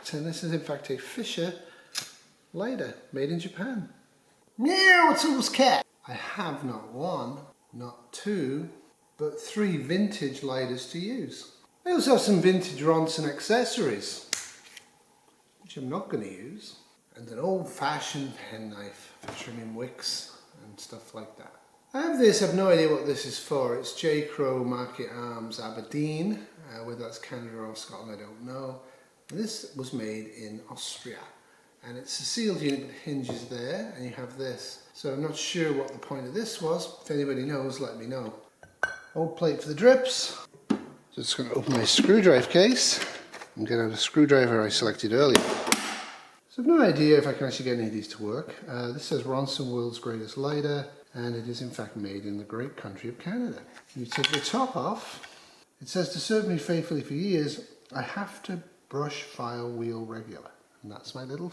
fact, and this is in fact a Fisher lighter made in Japan. Meow, it's Huples cat. I have not one, not two, but three vintage lighters to use. I also have some vintage Ronson accessories, which I'm not going to use, and an old-fashioned penknife for trimming wicks and stuff like that. I have this, I've no idea what this is for. It's J. Crow Market Arms Aberdeen, whether that's Canada or Scotland I don't know. And this was made in Austria, and it's a sealed unit with hinges there, and you have this. So I'm not sure what the point of this was. If anybody knows, let me know. Old plate for the drips. So just going to open my screwdriver case and get out a screwdriver I selected earlier. So I've no idea if I can actually get any of these to work. This says Ronson World's Greatest Lighter, and it is in fact made in the great country of Canada. You take the top off. It says, to serve me faithfully for years, I have to brush, file, wheel regular. And that's my little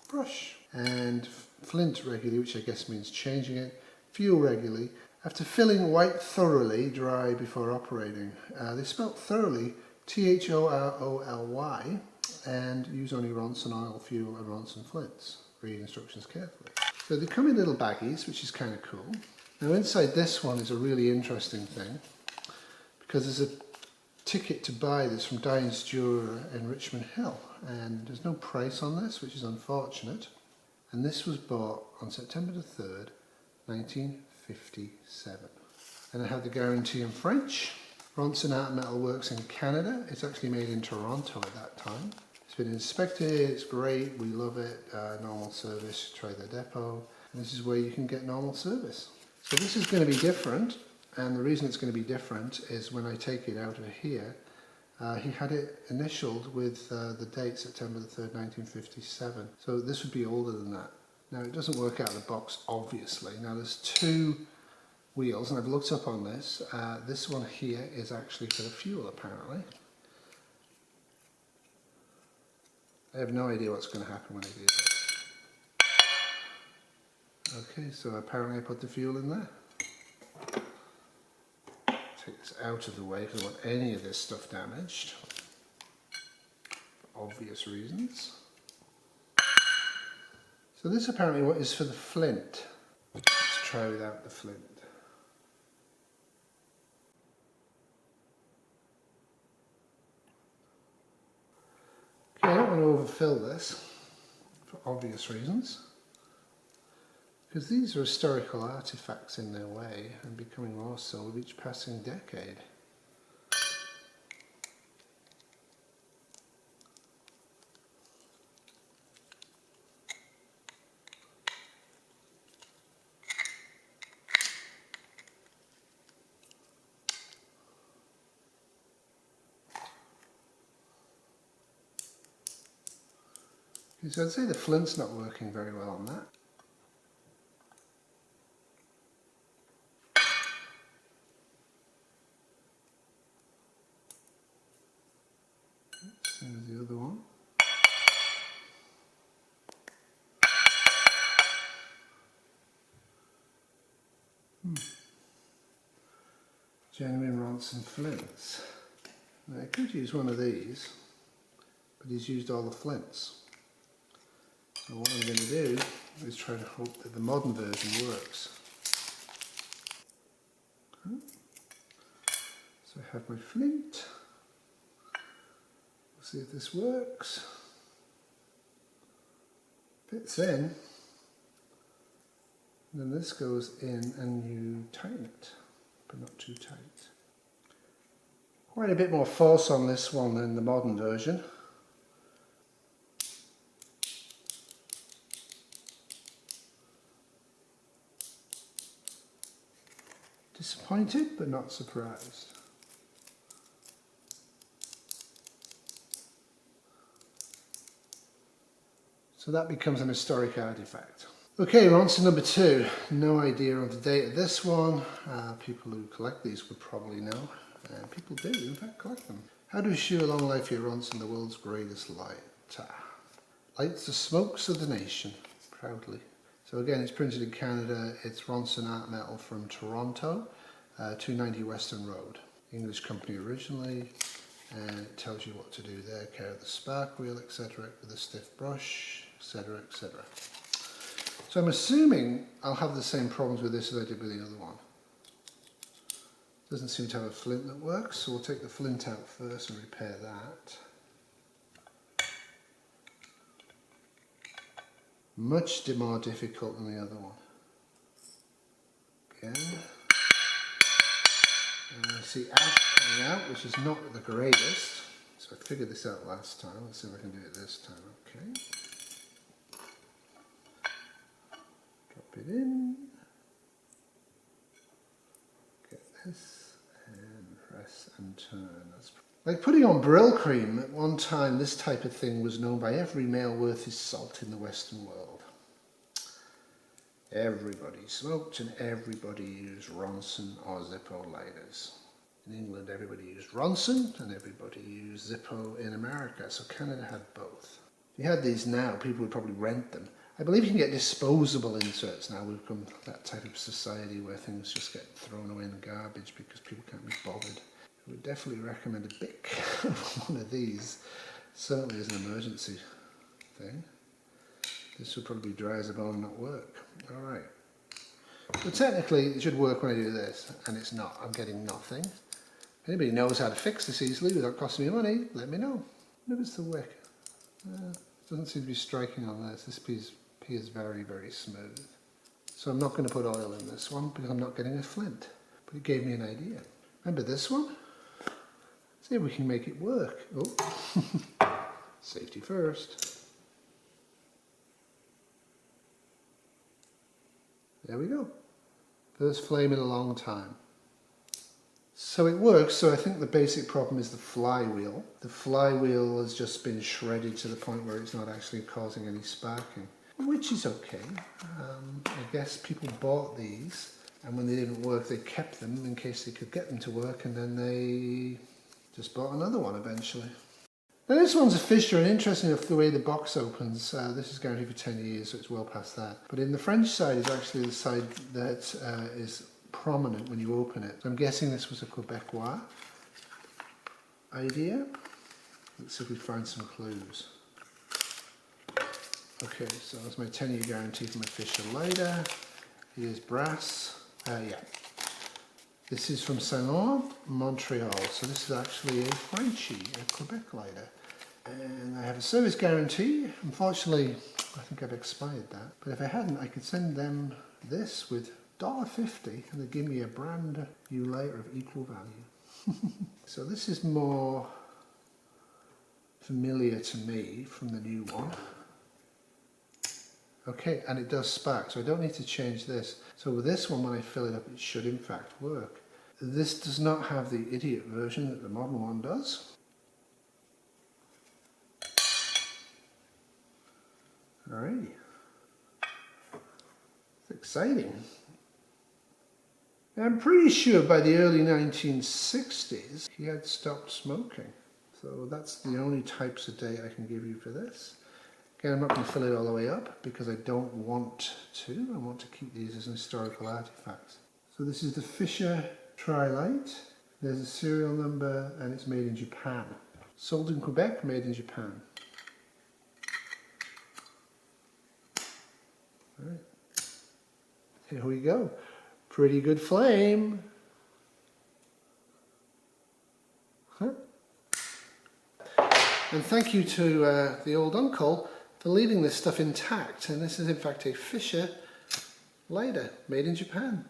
brush. And flint regularly, which I guess means changing it. Fuel regularly. After filling, wipe thoroughly dry before operating. They spelt thoroughly, Thoroly, and use only Ronson oil, fuel and Ronson flints. Read instructions carefully. So they come in little baggies, which is kind of cool. Now inside this one is a really interesting thing, because there's a ticket to buy this from Diane Stewart in Richmond Hill, and there's no price on this, which is unfortunate. And this was bought on September the 3rd, 1957. And I have the guarantee in French. Ronson Art Metal works in Canada. It's actually made in Toronto at that time. It's been inspected, it's great, we love it. Normal service, try the depot. And this is where you can get normal service. So this is going to be different, and the reason it's going to be different is when I take it out of here, he had it initialed with the date September the 3rd, 1957. So this would be older than that. Now it doesn't work out of the box, obviously. Now there's two wheels, and I've looked up on this. This one here is actually for the fuel, apparently. I have no idea what's going to happen when I do this. Okay, so apparently I put the fuel in there. Take this out of the way because I don't want any of this stuff damaged. For obvious reasons. So this apparently what is for the flint. Let's try without the flint. Okay, I don't want to overfill this for obvious reasons, because these are historical artifacts in their way and becoming more so with each passing decade. So I'd say the flint's not working very well on that. Same as the other one. Genuine Ronson flints. Now I could use one of these, but he's used all the flints. So what I'm going to do is try to hope that the modern version works. Okay. So I have my flint. We'll see if this works. Fits in. And then this goes in and you tighten it, but not too tight. Quite a bit more force on this one than the modern version. Disappointed, but not surprised. So that becomes an historic artifact. Okay, Ronson number 2. No idea of the date of this one. People who collect these would probably know. People do, in fact, collect them. How to assure long life your Ronson, the world's greatest lighter. Lights the smokes of the nation, proudly. So again, it's printed in Canada. It's Ronson Art Metal from Toronto, 290 Western Road. English company originally, And it tells you what to do there, care of the spark wheel, etc., with a stiff brush, etc., etc. So I'm assuming I'll have the same problems with this as I did with the other one. Doesn't seem to have a flint that works, so we'll take the flint out first and repair that. Much more difficult than the other one. Again. And I see ash coming out, which is not the greatest. So I figured this out last time. Let's see if I can do it this time. Okay. Drop it in. Get this and press and turn. That's like putting on Brill cream. At one time, this type of thing was known by every male worth his salt in the Western world. Everybody smoked and everybody used Ronson or Zippo lighters. In England, everybody used Ronson and everybody used Zippo in America, so Canada had both. If you had these now, people would probably rent them. I believe you can get disposable inserts now. We've become that type of society where things just get thrown away in the garbage because people can't be bothered. I would definitely recommend a Bic, one of these, certainly as an emergency thing. This will probably be dry as a bone and not work. Alright. But technically it should work when I do this, and it's not. I'm getting nothing. If anybody knows how to fix this easily without costing me money, let me know. Maybe it's the wick. Doesn't seem to be striking on this. This piece is very, very smooth. So I'm not going to put oil in this one because I'm not getting a flint. But it gave me an idea. Remember this one? See if we can make it work. Oh, safety first. There we go. First flame in a long time. So it works, so I think the basic problem is the flywheel. The flywheel has just been shredded to the point where it's not actually causing any sparking, which is okay. I guess people bought these, and when they didn't work they kept them in case they could get them to work, and then they just bought another one eventually. Now this one's a Fisher, and interesting enough the way the box opens, this is guaranteed for 10 years, so it's well past that. But in the French side is actually the side that is prominent when you open it. So I'm guessing this was a Quebecois idea. Let's see if we find some clues. Okay, so that's my 10-year guarantee for my Fisher lighter. Here's brass. Yeah. This is from Saint-Laurent, Montreal, so this is actually a Frenchie, a Quebec lighter. And I have a service guarantee. Unfortunately, I think I've expired that. But if I hadn't, I could send them this with $1.50 and they'd give me a brand new lighter of equal value. So this is more familiar to me from the new one. Okay, and it does spark, so I don't need to change this. So with this one, when I fill it up, it should in fact work. This does not have the idiot version that the modern one does. Alrighty. It's exciting. I'm pretty sure by the early 1960s, he had stopped smoking. So that's the only types of date I can give you for this. Again, I'm not going to fill it all the way up because I don't want to. I want to keep these as an historical artifact. So this is the Fisher Tri-Light. There's a serial number and it's made in Japan. Sold in Quebec, made in Japan. All right. Here we go. Pretty good flame. Huh? And thank you to the old uncle for leaving this stuff intact, and this is in fact a Fisher lighter made in Japan.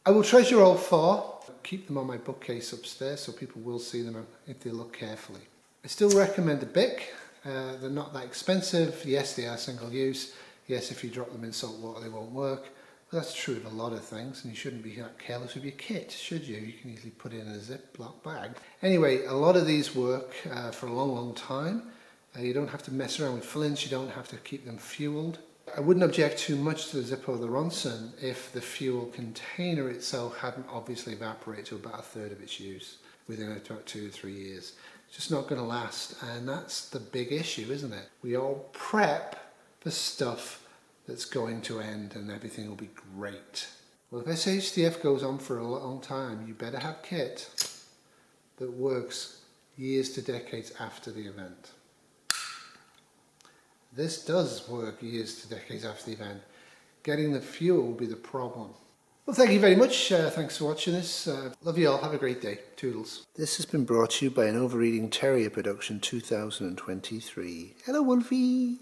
I will treasure all four, keep them on my bookcase upstairs so people will see them if they look carefully. I still recommend a Bic. They're not that expensive. Yes, they are single use. Yes, if you drop them in salt water they won't work. But that's true of a lot of things, and you shouldn't be that careless with your kit, should you? You can easily put it in a Ziploc bag. Anyway, a lot of these work for a long, long time. You don't have to mess around with flints, you don't have to keep them fueled. I wouldn't object too much to the Zippo or the Ronson if the fuel container itself hadn't obviously evaporated to about a third of its use within about 2 to 3 years. It's just not going to last, and that's the big issue, isn't it? We all prep for stuff that's going to end and everything will be great. Well, if SHDF goes on for a long time, you better have kit that works years to decades after the event. This does work years to decades after the event. Getting the fuel will be the problem. Well, thank you very much. Thanks for watching this. Love you all. Have a great day. Toodles. This has been brought to you by an Overeating Terrier production 2023. Hello, Wolfie.